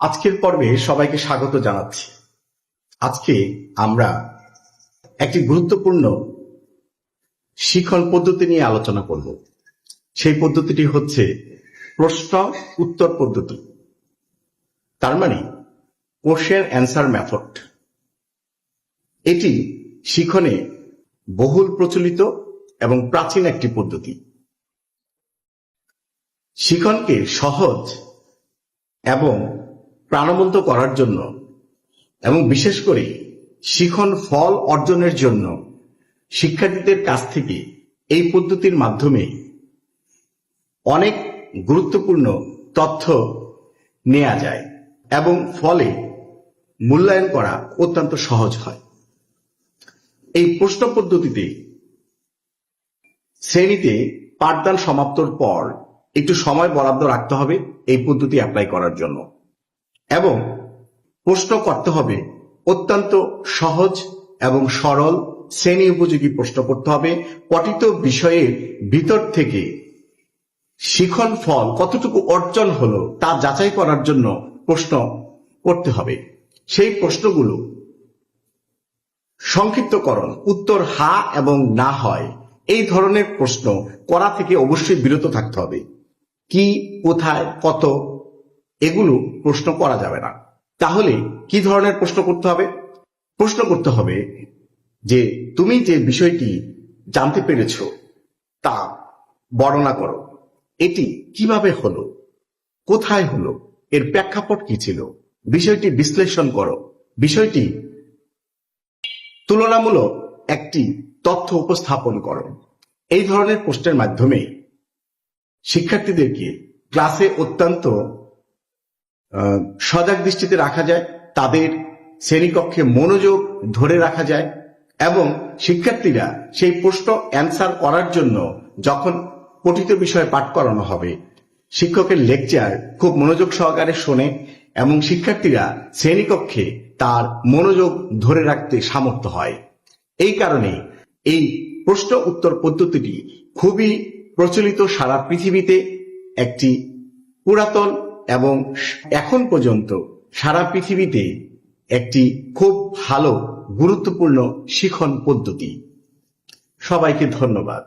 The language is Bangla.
আজকের পর্বে সবাইকে স্বাগত জানাচ্ছি। আজকে আমরা একটি গুরুত্বপূর্ণ শিখন পদ্ধতি নিয়ে আলোচনা করব। সেই পদ্ধতিটি হচ্ছে প্রশ্ন উত্তর পদ্ধতি, তার মানে কোশ্চেন অ্যান্সার মেথড। এটি শিখনে বহুল প্রচলিত এবং প্রাচীন একটি পদ্ধতি। শিখনকে সহজ এবং প্রাণবন্ত করার জন্য এবং বিশেষ করে শিখন ফল অর্জনের জন্য শিক্ষার্থীদের কাছ থেকে এই পদ্ধতির মাধ্যমে অনেক গুরুত্বপূর্ণ তথ্য নেওয়া যায় এবং ফলে মূল্যায়ন করা অত্যন্ত সহজ হয়। এই প্রশ্ন পদ্ধতিতে শ্রেণীতে পাঠদান সমাপ্তর পর একটু সময় বরাদ্দ রাখতে হবে এই পদ্ধতি অ্যাপ্লাই করার জন্য, এবং প্রশ্ন করতে হবে অত্যন্ত সহজ এবং সরল শ্রেণী উপযোগী প্রশ্ন করতে হবে। পঠিত বিষয়ের ভিতর থেকে শিখন ফল কতটুকু অর্জন হলো তা যাচাই করার জন্য প্রশ্ন করতে হবে। সেই প্রশ্নগুলো সংক্ষিপ্তকরণ, উত্তর হা এবং না হয় এই ধরনের প্রশ্ন করা থেকে অবশ্যই বিরত থাকতে হবে। কি, কোথায়, কত এগুলো প্রশ্ন করা যাবে না। তাহলে কি ধরনের প্রশ্ন করতে হবে? প্রশ্ন করতে হবে যে তুমি যে বিষয়টি জানতে পেরেছ তা বর্ণনা করো। এটি কিভাবে হলো, কোথায় হলো, এর প্রেক্ষাপট কি ছিল, বিষয়টি বিশ্লেষণ করো, বিষয়টি তুলনামূলক একটি তথ্য উপস্থাপন করো। এই ধরনের প্রশ্নের মাধ্যমে শিক্ষার্থীদেরকে ক্লাসে অত্যন্ত সজাগ দৃষ্টিতে রাখা যায়, তাদের শ্রেণীকক্ষে মনোযোগ ধরে রাখা যায় এবং শিক্ষার্থীরা সেই প্রশ্ন অ্যান্সার করার জন্য যখন পঠিত বিষয়ে পাঠ করানো হবে শিক্ষকের লেকচার খুব মনোযোগ সহকারে শোনে এবং শিক্ষার্থীরা শ্রেণীকক্ষে তার মনোযোগ ধরে রাখতে সামর্থ্য হয়। এই কারণে এই প্রশ্ন উত্তর পদ্ধতিটি খুবই প্রচলিত সারা পৃথিবীতে, একটি পুরাতন এবং এখন পর্যন্ত সারা পৃথিবীতে একটি খুব ভালো গুরুত্বপূর্ণ শিখন পদ্ধতি। সবাইকে ধন্যবাদ।